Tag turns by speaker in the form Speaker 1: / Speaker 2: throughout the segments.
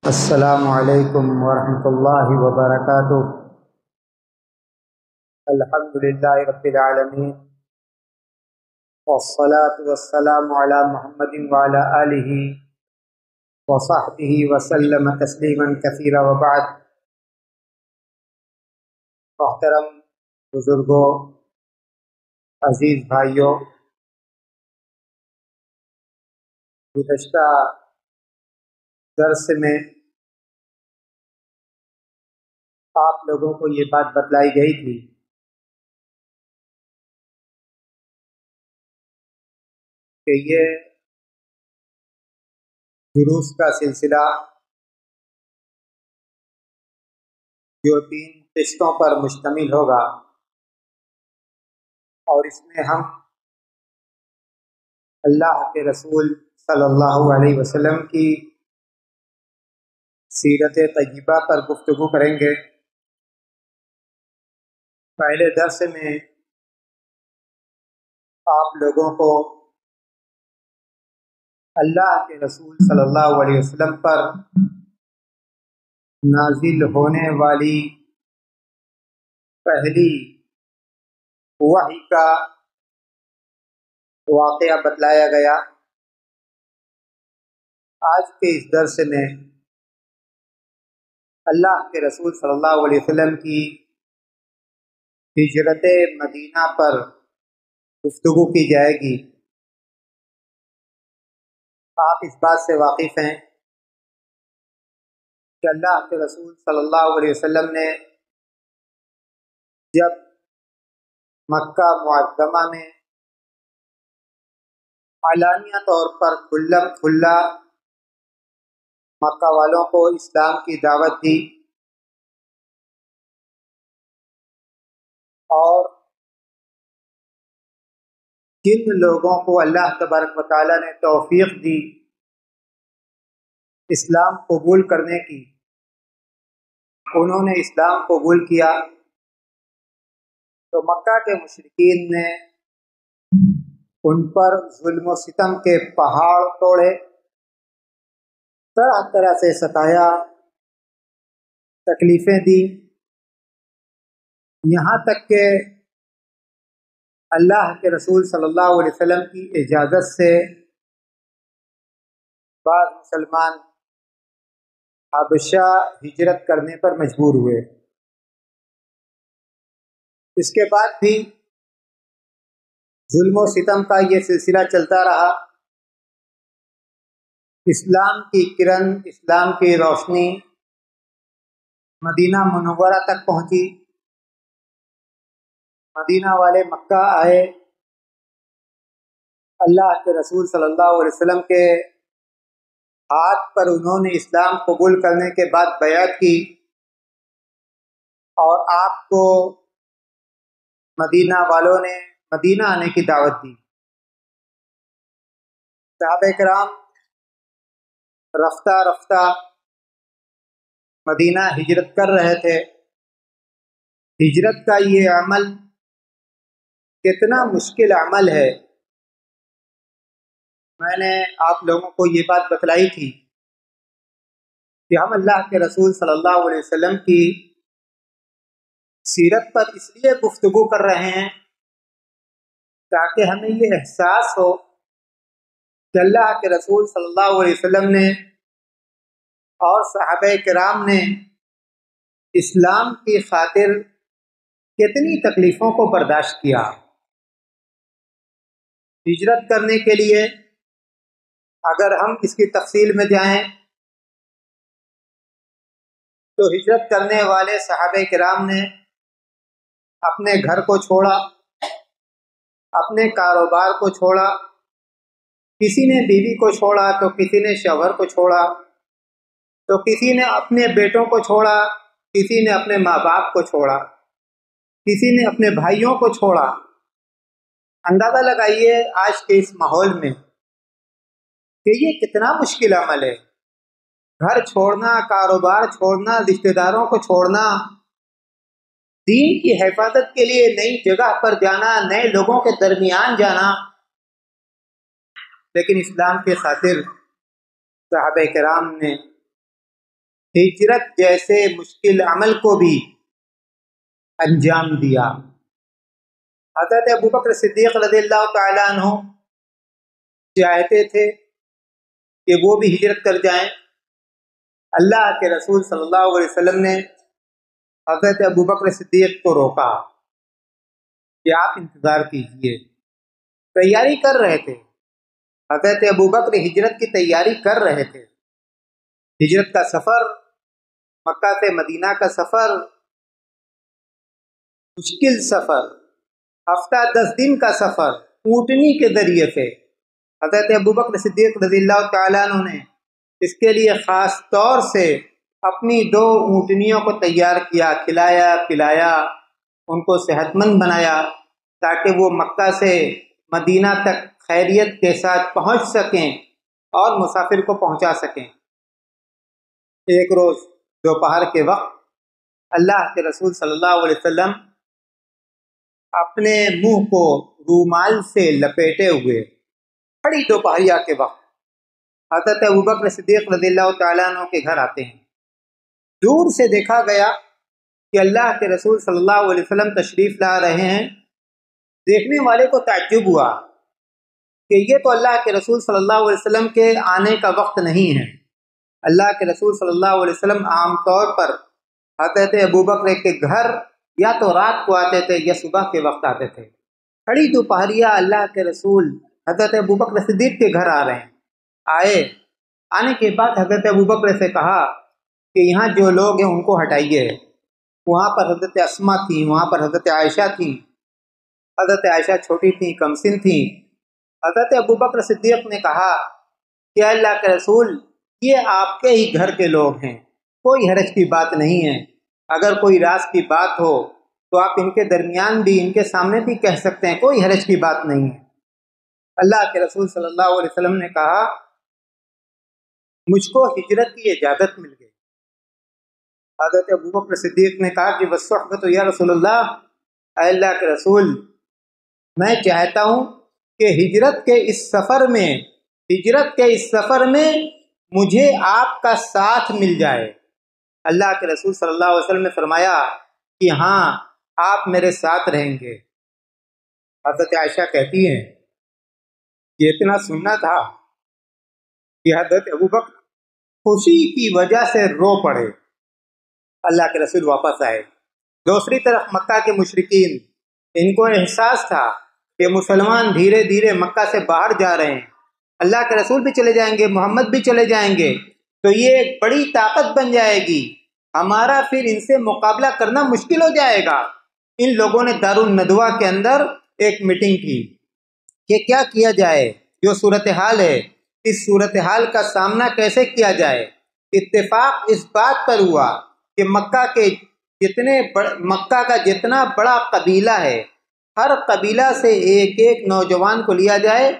Speaker 1: السلام علیکم ورحمۃ اللہ وبرکاتہ۔ الحمد للہ رب العالمین، والصلاة والسلام علی محمد وعلی آلہ وصحبہ وسلم تسلیما کثیرا، وبعد۔ محترم بزرگوں، عزیز بھائیوں، گزشتہ درس میں آپ لوگوں کو یہ بات بتلائی گئی تھی کہ یہ دروس کا سلسلہ جو 3 قسطوں پر مشتمل ہوگا، اور اس میں ہم اللہ کے رسول صلی اللہ علیہ وسلم کی سیرت طیبہ پر گفتگو کریں گے۔ پہلے درس میں آپ لوگوں کو اللہ کے رسول صلی اللہ علیہ وسلم پر نازل ہونے والی پہلی وحی کا واقعہ بتلایا گیا۔ آج کے اس درس میں اللہ کے رسول صلی اللہ علیہ وسلم کی ہجرت مدینہ پر گفتگو کی جائے گی۔ آپ اس بات سے واقف ہیں کہ اللہ کے رسول صلی اللہ علیہ وسلم نے جب مکہ معظمہ میں علانیہ طور پر کھلم کھلا مکہ والوں کو اسلام کی دعوت دی، اور جن لوگوں کو اللہ تبارک و تعالیٰ نے توفیق دی اسلام قبول کرنے کی، انہوں نے اسلام قبول کیا، تو مکہ کے مشرکین نے ان پر ظلم و ستم کے پہاڑ توڑے، طرح طرح سے ستایا، تکلیفیں دی، یہاں تک کہ اللہ کے رسول صلی اللہ علیہ وسلم کی اجازت سے بعض مسلمان حبشہ ہجرت کرنے پر مجبور ہوئے۔ اس کے بعد بھی ظلم و ستم کا یہ سلسلہ چلتا رہا۔ اسلام کی کرن، اسلام کی روشنی مدینہ منورہ تک پہنچی۔ مدینہ والے مکہ آئے، اللہ کے رسول صلی اللہ علیہ وسلم کے ہاتھ پر انہوں نے اسلام قبول کرنے کے بعد بیعت کی، اور آپ کو مدینہ والوں نے مدینہ آنے کی دعوت دی۔ صحابہ کرام رفتہ رفتہ مدینہ ہجرت کر رہے تھے۔ ہجرت کا یہ عمل کتنا مشکل عمل ہے، میں نے آپ لوگوں کو یہ بات بتلائی تھی کہ ہم اللہ کے رسول صلی اللہ علیہ وسلم کی سیرت پر اس لیے گفتگو کر رہے ہیں تاکہ ہمیں یہ احساس ہو کہ اللہ کے رسول صلی اللہ علیہ وسلم نے اور صحابہ کرام نے اسلام کی خاطر کتنی تکلیفوں کو برداشت کیا۔ ہجرت کرنے کے لیے اگر ہم اس کی تفصیل میں جائیں تو ہجرت کرنے والے صحابہ کرام نے اپنے گھر کو چھوڑا، اپنے کاروبار کو چھوڑا، کسی نے بیوی کو چھوڑا تو کسی نے شوہر کو چھوڑا، تو کسی نے اپنے بیٹوں کو چھوڑا، کسی نے اپنے ماں باپ کو چھوڑا، کسی نے اپنے بھائیوں کو چھوڑا۔ اندازہ لگائیے آج کے اس ماحول میں کہ یہ کتنا مشکل عمل ہے، گھر چھوڑنا، کاروبار چھوڑنا، رشتہ داروں کو چھوڑنا، دین کی حفاظت کے لیے نئی جگہ پر جانا، نئے لوگوں کے درمیان جانا۔ لیکن اسلام کی خاطر صحابہ کرام نے ہجرت جیسے مشکل عمل کو بھی انجام دیا۔ حضرت ابوبکر صدیق رضی اللہ تعالیٰ عنہ چاہتے تھے کہ وہ بھی ہجرت کر جائیں۔ اللہ کے رسول صلی اللہ علیہ وسلم نے حضرت ابوبکر صدیق کو روکا کہ آپ انتظار کیجئے، تیاری کر رہے تھے۔ حضرت ابوبکر ہجرت کی تیاری کر رہے تھے۔ ہجرت کا سفر، مکہ سے مدینہ کا سفر، مشکل سفر، ہفتہ 10 دن کا سفر اونٹنی کے ذریعے سے۔ حضرت ابوبکر صدیق رضی اللہ تعالیٰ عنہ نے اس کے لیے خاص طور سے اپنی 2 اونٹنیوں کو تیار کیا، کھلایا پلایا، ان کو صحت مند بنایا تاکہ وہ مکہ سے مدینہ تک خیریت کے ساتھ پہنچ سکیں اور مسافر کو پہنچا سکیں۔ ایک روز دوپہر کے وقت اللہ کے رسول صلی اللہ علیہ وسلم اپنے منہ کو رومال سے لپیٹے ہوئے بڑی دوپہریہ کے وقت حضرت ابوبکر صدیق رضی اللہ تعالیٰ عنہ کے گھر آتے ہیں۔ دور سے دیکھا گیا کہ اللہ کے رسول صلی اللہ علیہ وسلم تشریف لا رہے ہیں۔ دیکھنے والے کو تعجب ہوا کہ یہ تو اللہ کے رسول صلی اللہ علیہ وسلم کے آنے کا وقت نہیں ہے۔ اللہ کے رسول صلی اللہ علیہ وسلم عام طور پر حضرت ابوبکر کے گھر یا تو رات کو آتے تھے یا صبح کے وقت آتے تھے۔ بڑی دوپہریہ اللہ کے رسول حضرت ابوبکر صدیق کے گھر آ رہے ہیں۔ آنے کے بعد حضرت ابوبکر سے کہا کہ یہاں جو لوگ ہیں ان کو ہٹائیے۔ وہاں پر حضرت اسما تھیں، وہاں پر حضرت عائشہ تھیں۔ حضرت عائشہ چھوٹی تھیں، کمسن تھیں۔ حضرت ابوبکر صدیق نے کہا کہ اللہ کے رسول یہ آپ کے ہی گھر کے لوگ ہیں، کوئی حرج کی بات نہیں ہے۔ اگر کوئی راز کی بات ہو تو آپ ان کے درمیان بھی، ان کے سامنے بھی کہہ سکتے ہیں، کوئی حرج کی بات نہیں ہے۔ اللہ کے رسول صلی اللہ علیہ وسلم نے کہا مجھ کو ہجرت کی اجازت مل گئی۔ حضرت ابوبکر صدیق نے کہا کہ والصحبۃ یا رسول اللہ، اے اللہ کے رسول میں چاہتا ہوں کہ ہجرت کے اس سفر میں مجھے آپ کا ساتھ مل جائے۔ اللہ کے رسول صلی اللہ علیہ وسلم نے فرمایا کہ ہاں آپ میرے ساتھ رہیں گے۔ حضرت عائشہ کہتی ہیں کہ اتنا سننا تھا کہ حضرت ابوبکر خوشی کی وجہ سے رو پڑے۔ اللہ کے رسول واپس آئے۔ دوسری طرف مکہ کے مشرکین، ان کو احساس تھا کہ مسلمان دھیرے دھیرے مکہ سے باہر جا رہے ہیں، اللہ کے رسول بھی چلے جائیں گے، محمد بھی چلے جائیں گے، تو یہ ایک بڑی طاقت بن جائے گی، ہمارا پھر ان سے مقابلہ کرنا مشکل ہو جائے گا۔ ان لوگوں نے دارالندوہ کے اندر ایک میٹنگ کی کہ کیا کیا جائے، جو صورتحال ہے اس صورتحال کا سامنا کیسے کیا جائے۔ اتفاق اس بات پر ہوا کہ مکہ کا جتنا بڑا قبیلہ ہے، ہر قبیلہ سے ایک ایک نوجوان کو لیا جائے،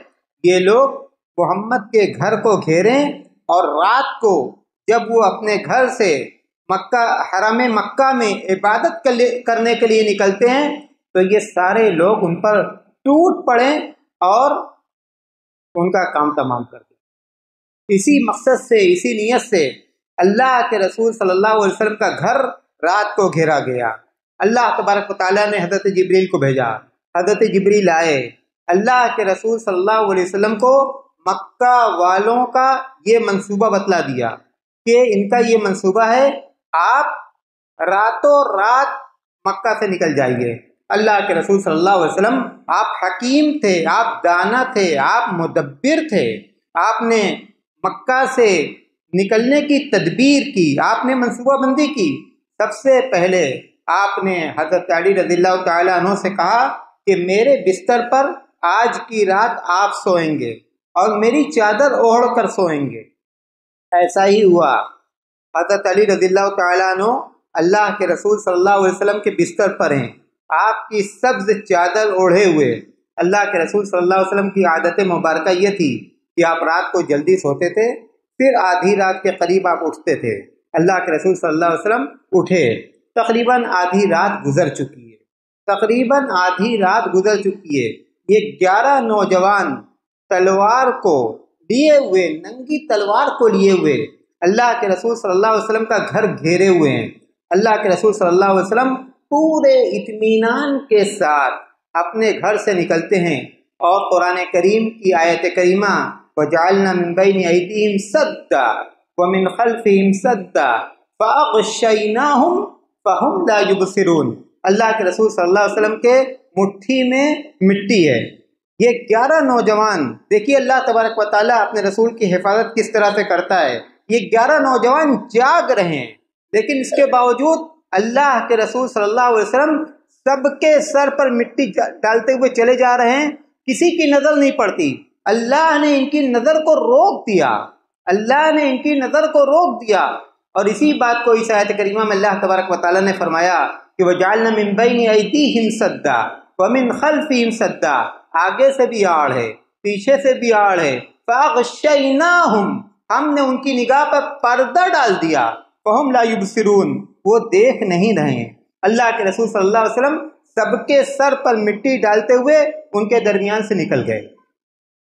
Speaker 1: یہ لوگ محمد کے گھر کو گھیریں اور رات کو جب وہ اپنے گھر سے حرم مکہ میں عبادت کرنے کے لیے نکلتے ہیں تو یہ سارے لوگ ان پر ٹوٹ پڑیں اور ان کا کام تمام کر دیں۔ اسی مقصد سے، اسی نیت سے اللہ کے رسول صلی اللہ علیہ وسلم کا گھر رات کو گھیرا گیا۔ اللہ تبارک و تعالیٰ نے حضرت جبریل کو بھیجا، حضرت جبریل آئے، اللہ کے رسول صلی اللہ علیہ وسلم کو مکہ والوں کا یہ منصوبہ بتلا دیا کہ ان کا یہ منصوبہ ہے، آپ راتوں رات مکہ سے نکل جائیے۔ اللہ کے رسول صلی اللہ علیہ وسلم آپ حکیم تھے، آپ دانا تھے، آپ مدبر تھے، آپ نے مکہ سے نکلنے کی تدبیر کی، آپ نے منصوبہ بندی کی۔ سب سے پہلے آپ نے حضرت علی رضی اللہ تعالیٰ عنہ سے کہا کہ میرے بستر پر آج کی رات آپ سوئیں گے اور میری چادر اوڑھ کر سوئیں گے۔ ایسا ہی ہوا۔ حضرت علی رضی اللہ تعالیٰ عنہ اللہ کے رسول صلی اللہ علیہ وسلم کے بستر پر ہیں، آپ کی سبز چادر اوڑھے ہوئے۔ اللہ کے رسول صلی اللہ علیہ وسلم کی عادت مبارکہ یہ تھی کہ آپ رات کو جلدی سوتے تھے، پھر آدھی رات کے قریب آپ اٹھتے تھے۔ اللہ کے رسول صلی اللہ علیہ وسلم اٹھے، تقریباً آدھی رات گزر چکی ہے، یہ 11 نوجوان تلوار کو لیے ہوئے، ننگی تلوار کو لیے ہوئے اللہ کے رسول صلی اللہ علیہ وسلم کا گھر گھیرے ہوئے ہیں۔ اللہ کے رسول صلی اللہ علیہ وسلم پورے اطمینان کے ساتھ اپنے گھر سے نکلتے ہیں، اور قرآن کریم کی آیت کریمہ وَجَعَلْنَا مِن بَيْنِ أَيْدِيهِمْ سَدًّا وَمِنْ خَلْفِهِمْ سَدًّا فَأَغْشَيْنَاهُمْ فَهُمْ لَا يُبْصِرُونَ، اللہ کے رسول صلی اللہ علیہ وسلم کے مٹھی میں مٹی ہے۔ یہ 11 نوجوان، دیکھیے اللہ تبارک و تعالیٰ اپنے رسول کی حفاظت کس طرح سے کرتا ہے۔ یہ 11 نوجوان جاگ رہے ہیں، لیکن اس کے باوجود اللہ کے رسول صلی اللہ علیہ وسلم سب کے سر پر مٹی ڈالتے ہوئے چلے جا رہے ہیں، کسی کی نظر نہیں پڑتی۔ اللہ نے ان کی نظر کو روک دیا، اللہ نے ان کی نظر کو روک دیا، اور اسی بات کو اس آیت کریمہ میں اللہ تبارک و تعالیٰ نے فرمایا کہ وَجَعَلْنَا مِن بَيْنِ أَيْدِيهِمْ سَدًّا وَمِنْ خَلْفِهِمْ سَدًّا، آگے سے بھی آڑ ہے، پیچھے سے بھی آڑ ہے، فَأَغْشَيْنَاهُمْ، ہم نے ان کی نگاہ پر پردہ ڈال دیا، فَهُمْ لَا يُبْصِرُونَ، وہ دیکھ نہیں رہے ہیں۔ اللہ کے رسول صلی اللہ علیہ وسلم سب کے سر پر مٹی ڈالتے ہوئے ان کے درمیان سے نکل گئے۔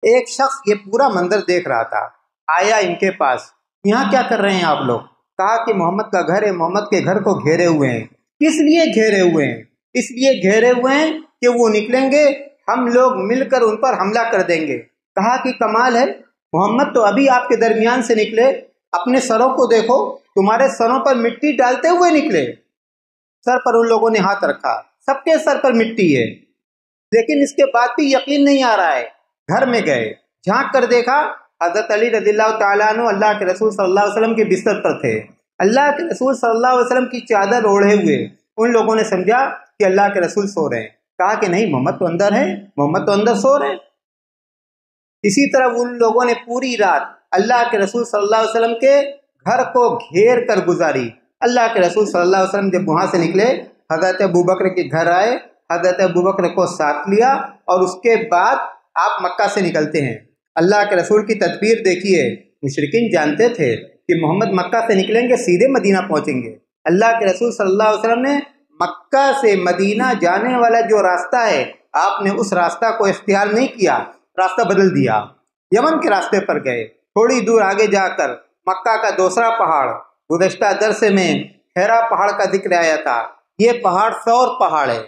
Speaker 1: ایک شخص یہ پورا منظر دیکھ رہا تھا، آیا ان کے پاس، یہاں کیا کر رہے ہیں آپ لوگ؟ کہا کہ محمد کا گھر ہے، محمد کے گھر کو گھیرے ہوئے ہیں۔ کس لیے گھیرے ہوئے ہیں؟ اس لیے گھیرے ہوئے ہیں کہ وہ نکلیں گے، ہم لوگ مل کر ان پر حملہ کر دیں گے۔ کہا کہ کمال ہے، محمد تو ابھی آپ کے درمیان سے نکلے، اپنے سروں کو دیکھو، تمہارے سروں پر مٹی ڈالتے ہوئے نکلے۔ سر پر ان لوگوں نے ہاتھ رکھا، سب کے سر پر مٹی ہے، لیکن اس کے بعد بھی یقین نہیں آ رہا ہے۔ گھر میں گئے، جھانک کر دیکھا، حضرت علی رضی اللہ تعالیٰ عنہ اللہ کے رسول صلی اللہ علیہ وسلم کے بستر پر تھے۔ اللہ کے رسول صلی اللہ علیہ وسلم کی چادر اوڑھے ہوئے، ان لوگوں نے سمجھا کہ اللہ کے رسول سو رہے ہیں۔ کہا کہ نہیں، محمد تو اندر ہے، محمد تو اندر سو رہے ہیں۔ اسی طرح ان لوگوں نے پوری رات اللہ کے رسول صلی اللہ علیہ وسلم کے گھر کو گھیر کر گزاری۔ اللہ کے رسول صلی اللہ علیہ وسلم جب وہاں سے نکلے، حضرت ابوبکر کے گھر آئے، حضرت ابوبکر کو ساتھ لیا، اور اس کے بعد آپ مکہ سے نکلتے ہیں۔ اللہ کے رسول کی تدبیر دیکھیے، مشرکین جانتے تھے کہ محمد مکہ سے نکلیں گے سیدھے مدینہ پہنچیں گے۔ اللہ کے رسول صلی اللہ علیہ وسلم نے مکہ سے مدینہ جانے والا جو راستہ ہے، آپ نے اس راستہ کو اختیار نہیں کیا، راستہ بدل دیا، یمن کے راستے پر گئے۔ تھوڑی دور آگے جا کر مکہ کا دوسرا پہاڑ، گزشتہ درس میں حرا پہاڑ کا ذکر آیا تھا، یہ پہاڑ سور پہاڑ ہے،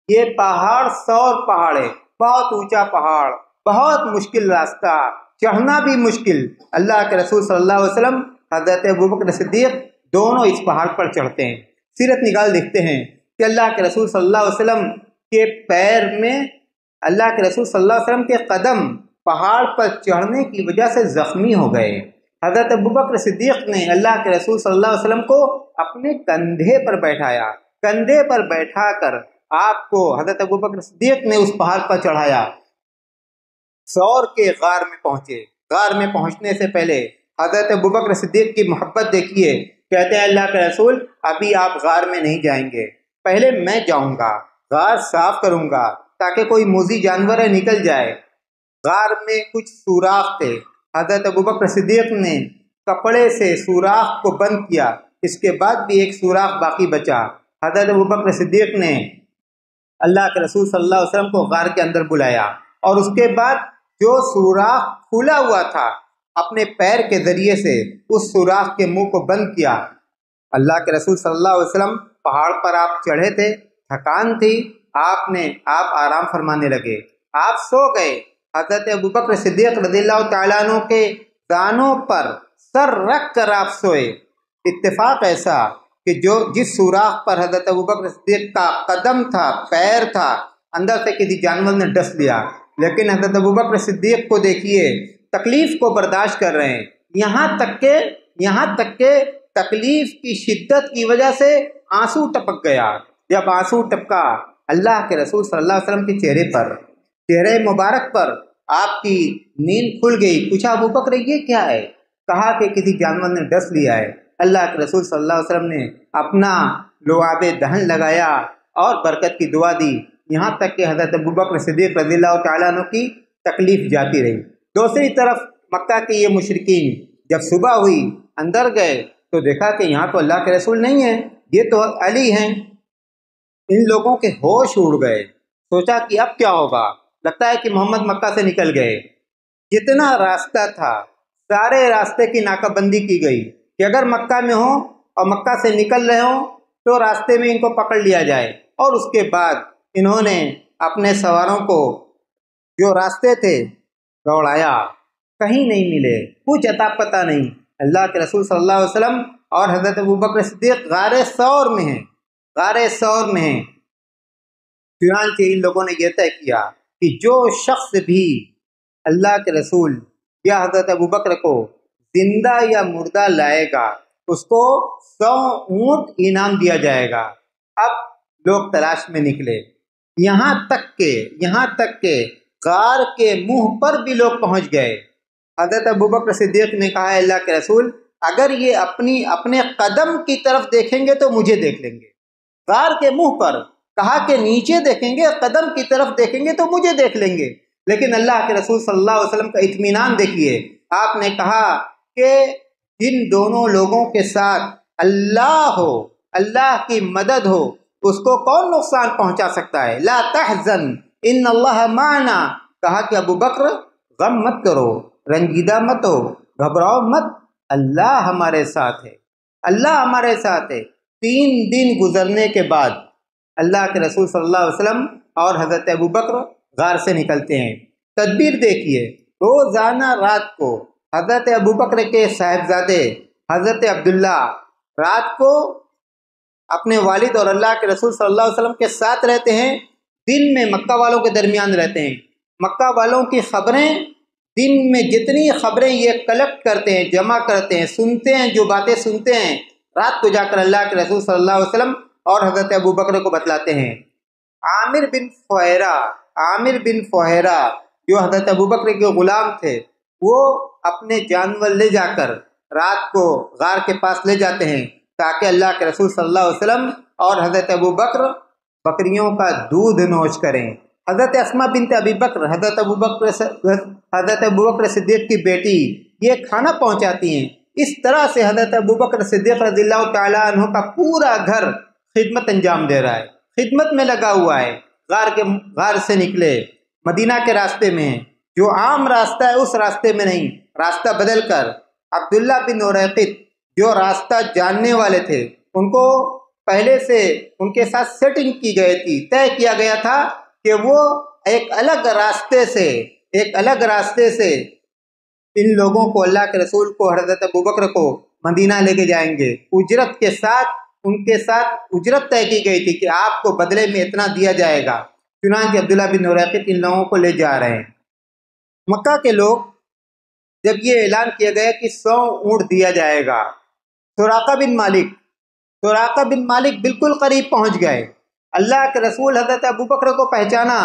Speaker 1: یہ پہاڑ سور پہاڑ ہے، بہت اونچا پہاڑ، بہت مشکل راستہ، چڑھنا بھی مشکل۔ اللہ کے رسول صلی اللہ علیہ وسلم، حضرت ابوبکر صدیق دونوں اس پہاڑ پر چڑھتے ہیں۔ سیرت نگال دیکھتے ہیں کہ اللہ کے رسول صلی اللہ علیہ وسلم کے پیر میں، اللہ کے رسول صلی اللہ علیہ وسلم کے قدم پہاڑ پر چڑھنے کی وجہ سے زخمی ہو گئے۔ حضرت ابوبکر صدیق نے اللہ کے رسول صلی اللہ علیہ وسلم کو اپنے کندھے پر بیٹھایا، کندھے پر بیٹھا کر آپ کو حضرت ابوبکر صدیق نے اس پہاڑ پر چڑھایا۔ سور کے غار میں پہنچے، غار میں پہنچنے سے پہلے حضرت ابوبکر صدیق کی محبت دیکھیے، کہتے ہیں اللہ کے رسول ابھی آپ غار میں نہیں جائیں گے، پہلے میں جاؤں گا، غار صاف کروں گا تاکہ کوئی موذی جانور ہے نکل جائے۔ غار میں کچھ سوراخ تھے، حضرت ابوبکر صدیق نے کپڑے سے سوراخ کو بند کیا، اس کے بعد بھی ایک سوراخ باقی بچا۔ حضرت ابوبکر صدیق نے اللہ کے رسول صلی اللہ علیہ وسلم کو غار کے اندر بلایا، اور اس کے بعد جو سوراخ کھلا ہوا تھا اپنے پیر کے ذریعے سے اس سوراخ کے منہ کو بند کیا۔ اللہ کے رسول صلی اللہ علیہ وسلم پہاڑ پر آپ چڑھے تھے، تھکان تھی، آپ آرام فرمانے لگے، آپ سو گئے۔ حضرت ابوبکر صدیق رضی اللہ تعالیٰ عنہ کے دانوں پر سر رکھ کر آپ سوئے۔ اتفاق ایسا کہ جس سوراخ پر حضرت ابوبکر صدیق کا قدم تھا، پیر تھا، اندر سے کسی جانور نے ڈس لیا، لیکن حضرت ابوبکر صدیق کو دیکھیے تکلیف کو برداشت کر رہے ہیں، یہاں تک کہ تکلیف کی شدت کی وجہ سے آنسو ٹپک گیا۔ جب آنسو ٹپکا اللہ کے رسول صلی اللہ علیہ وسلم کے چہرے مبارک پر، آپ کی نیند کھل گئی۔ پوچھا ابوبکر یہ کیا ہے؟ کہا کہ کسی جانور نے ڈس لیا ہے۔ اللہ کے رسول صلی اللہ علیہ وسلم نے اپنا لعاب دہن لگایا اور برکت کی دعا دی، یہاں تک کہ حضرت ابوبکر صدیق رضی اللہ تعالیٰ عنہ کی تکلیف جاتی رہی۔ دوسری طرف مکہ کے یہ مشرکین جب صبح ہوئی اندر گئے تو دیکھا کہ یہاں تو اللہ کے رسول نہیں ہیں، یہ تو علی ہیں۔ ان لوگوں کے ہوش اڑ گئے، سوچا کہ اب کیا ہوگا، لگتا ہے کہ محمد مکہ سے نکل گئے۔ جتنا راستہ تھا سارے راستے کی ناکہ بندی کی گئی، کہ اگر مکہ میں ہوں اور مکہ سے نکل رہے ہوں تو راستے میں ان کو پکڑ لیا جائے، اور اس کے بعد انہوں نے اپنے سواروں کو جو راستے تھے دوڑایا، کہیں نہیں ملے، کچھ عطا پتہ نہیں۔ اللہ کے رسول صلی اللہ علیہ وسلم اور حضرت ابوبکر صدیق غار ثور میں ہیں، غار ثور میں ہیں۔ چنانچہ ان لوگوں نے یہ طے کیا کہ جو شخص بھی اللہ کے رسول یا حضرت ابوبکر کو زندہ یا مردہ لائے گا اس کو 100 اونٹ انعام دیا جائے گا۔ اب لوگ تلاش میں نکلے، یہاں تک کہ غار کے منہ پر بھی لوگ پہنچ گئے۔ حضرت ابوبکر صدیق نے کہا، اللہ کے رسول اگر یہ اپنے قدم کی طرف دیکھیں گے تو مجھے دیکھ لیں گے۔ غار کے منہ پر کہا کہ نیچے دیکھیں گے، قدم کی طرف دیکھیں گے تو مجھے دیکھ لیں گے، لیکن اللہ کے رسول صلی اللہ علیہ وسلم کا اطمینان دیکھیے۔ آپ نے کہا کہ جن دونوں لوگوں کے ساتھ اللہ ہو، اللہ کی مدد ہو، اس کو کون نقصان پہنچا سکتا ہے؟ لا تحزن ان اللہ معنا۔ کہا کہ ابوبکر غم مت کرو، رنجیدہ مت ہو، گھبراؤ مت، اللہ ہمارے ساتھ ہے، اللہ ہمارے ساتھ ہے۔ 3 دن گزرنے کے بعد اللہ کے رسول صلی اللہ علیہ وسلم اور حضرت ابوبکر غار سے نکلتے ہیں۔ تدبیر دیکھیے، روزانہ رات کو حضرت ابوبکر کے صاحبزادے حضرت عبداللہ رات کو اپنے والد اور اللہ کے رسول صلی اللہ علیہ وسلم کے ساتھ رہتے ہیں، دن میں مکہ والوں کے درمیان رہتے ہیں۔ مکہ والوں کی خبریں، دن میں جتنی خبریں یہ کلیکٹ کرتے ہیں، جمع کرتے ہیں، سنتے ہیں، جو باتیں سنتے ہیں، رات کو جا کر اللہ کے رسول صلی اللہ علیہ وسلم اور حضرت ابوبکر کو بتلاتے ہیں۔ عامر بن فہیرہ جو حضرت ابوبکر کے غلام تھے، وہ اپنے جانور لے جا کر رات کو غار کے پاس لے جاتے ہیں تاکہ اللہ کے رسول صلی اللہ علیہ وسلم اور حضرت ابوبکر بکریوں کا دودھ نوش کریں۔ حضرت اسماء بنت ابی بکر حضرت ابوبکر صدیق کی بیٹی یہ کھانا پہنچاتی ہیں۔ اس طرح سے حضرت ابوبکر صدیق رضی اللہ تعالیٰ عنہ کا پورا گھر خدمت انجام دے رہا ہے، خدمت میں لگا ہوا ہے۔ غار سے نکلے، مدینہ کے راستے میں ہیں، جو عام راستہ ہے اس راستے میں نہیں، راستہ بدل کر عبداللہ بن اریقط جو راستہ جاننے والے تھے، ان کو پہلے سے ان کے ساتھ سیٹنگ کی گئی تھی، طے کیا گیا تھا کہ وہ ایک الگ راستے سے ان لوگوں کو، اللہ کے رسول کو، حضرت ابوبکر کو مدینہ لے کے جائیں گے۔ اجرت کے ساتھ ان کے ساتھ اجرت طے کی گئی تھی کہ آپ کو بدلے میں اتنا دیا جائے گا۔ چنانچہ عبداللہ بن اریقط ان لوگوں کو لے جا رہے ہیں۔ مکہ کے لوگ جب یہ اعلان کیا گیا کہ 100 اونٹ دیا جائے گا، سراقہ بن مالک بالکل قریب پہنچ گئے۔ اللہ کے رسول حضرت ابوبکر کو پہچانا،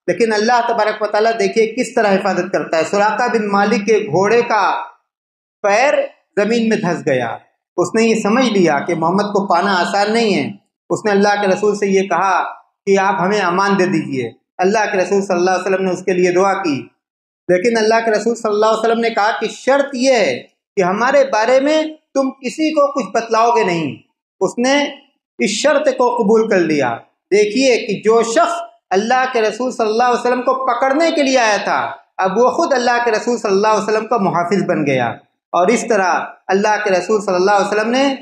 Speaker 1: لیکن اللہ تبارک و تعالیٰ دیکھیے کس طرح حفاظت کرتا ہے۔ سراقہ بن مالک کے گھوڑے کا پیر زمین میں دھنس گیا، اس نے یہ سمجھ لیا کہ محمد کو پانا آسان نہیں ہے۔ اس نے اللہ کے رسول سے یہ کہا کہ آپ ہمیں امان دے دیجئے۔ اللہ کے رسول صلی اللہ علیہ وسلم نے اس کے لیے دعا کی، لیکن اللہ کے رسول صلی اللہ علیہ وسلم نے کہا کہ شرط یہ ہے کہ ہمارے بارے میں تم کسی کو کچھ بتلاؤ گے نہیں۔ اس نے اس شرط کو قبول کر لیا۔ دیکھیے کہ جو شخص اللہ کے رسول صلی اللہ علیہ وسلم کو پکڑنے کے لیے آیا تھا، اب وہ خود اللہ کے رسول صلی اللہ علیہ وسلم کا محافظ بن گیا، اور اس طرح اللہ کے رسول صلی اللہ علیہ وسلم نے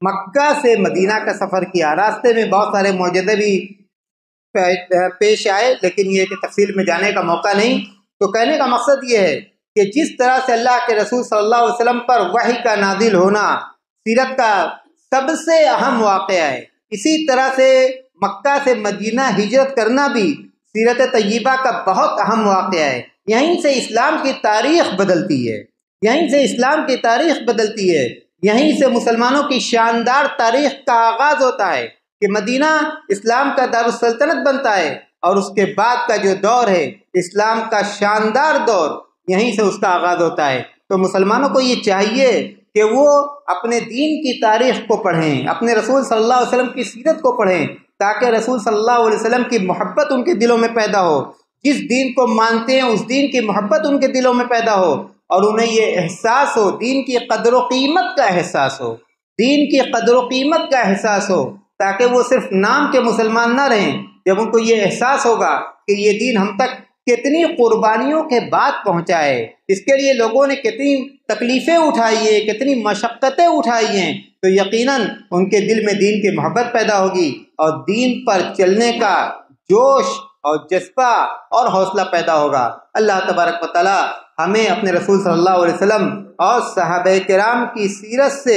Speaker 1: مکہ سے مدینہ کا سفر کیا۔ راستے میں بہت سارے معجزے بھی پیش آئے، لیکن یہ کہ تفصیل میں جانے کا موقع نہیں۔ تو کہنے کا مقصد یہ ہے کہ جس طرح سے اللہ کے رسول صلی اللہ علیہ وسلم پر وحی کا نازل ہونا سیرت کا سب سے اہم واقعہ ہے، اسی طرح سے مکہ سے مدینہ ہجرت کرنا بھی سیرت طیبہ کا بہت اہم واقعہ ہے۔ یہیں سے اسلام کی تاریخ بدلتی ہے، یہیں سے مسلمانوں کی شاندار تاریخ کا آغاز ہوتا ہے کہ مدینہ اسلام کا دارالسلطنت بنتا ہے، اور اس کے بعد کا جو دور ہے اسلام کا شاندار دور، یہیں سے اس کا آغاز ہوتا ہے۔ تو مسلمانوں کو یہ چاہیے کہ وہ اپنے دین کی تاریخ کو پڑھیں، اپنے رسول صلی اللہ علیہ وسلم کی سیرت کو پڑھیں، تاکہ رسول صلی اللہ علیہ وسلم کی محبت ان کے دلوں میں پیدا ہو، جس دین کو مانتے ہیں اس دین کی محبت ان کے دلوں میں پیدا ہو، اور انہیں یہ احساس ہو، دین کی قدر و قیمت کا احساس ہو، تاکہ وہ صرف نام کے مسلمان نہ رہیں۔ جب ان کو یہ احساس ہوگا کہ یہ دین ہم تک کتنی قربانیوں کے بعد پہنچا ہے، اس کے لیے لوگوں نے کتنی تکلیفیں اٹھائی ہیں، کتنی مشقتیں اٹھائی ہیں، تو یقیناً ان کے دل میں دین کی محبت پیدا ہوگی اور دین پر چلنے کا جوش اور جذبہ اور حوصلہ پیدا ہوگا۔ اللہ تبارک و تعالی ہمیں اپنے رسول صلی اللہ علیہ وسلم اور صحابہ کرام کی سیرت سے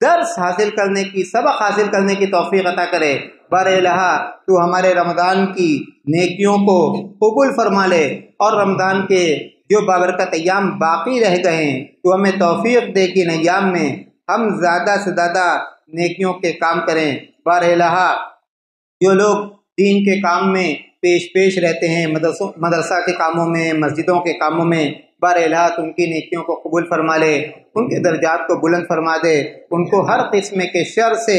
Speaker 1: درس حاصل کرنے کی، سبق حاصل کرنے کی توفیق عطا کرے۔ بار الہ تو ہمارے رمضان کی نیکیوں کو قبول فرما لے، اور رمضان کے جو بابرکت ایام باقی رہ گئے ہیں تو ہمیں توفیق دے کہ ان ایام میں ہم زیادہ سے زیادہ نیکیوں کے کام کریں۔ بار الہ جو لوگ دین کے کام میں پیش رہتے ہیں، مدرسہ کے کاموں میں، مسجدوں کے کاموں میں، بار الہ تو ان کی نیکیوں کو قبول فرما لے، ان کے درجات کو بلند فرما دے، ان کو ہر قسم کے شر سے،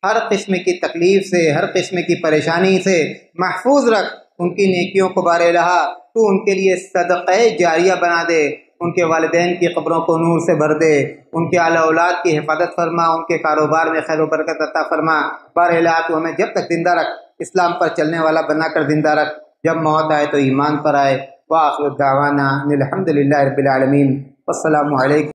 Speaker 1: ہر قسم کی تکلیف سے، ہر قسم کی پریشانی سے محفوظ رکھ، ان کی نیکیوں کو بار الہ تو ان کے لیے صدقہ جاریہ بنا دے، ان کے والدین کی قبروں کو نور سے بھر دے، ان کے اعلی اولاد کی حفاظت فرما، ان کے کاروبار میں خیر و برکت عطا فرما۔ بار الہ تو ہمیں جب تک زندہ رکھ، اسلام پر چلنے والا بنا کر زندہ رکھ، جب موت آئے تو ایمان پر آئے۔ وآخر دعوانا الحمدللہ رب العالمین، والسلام علیکم۔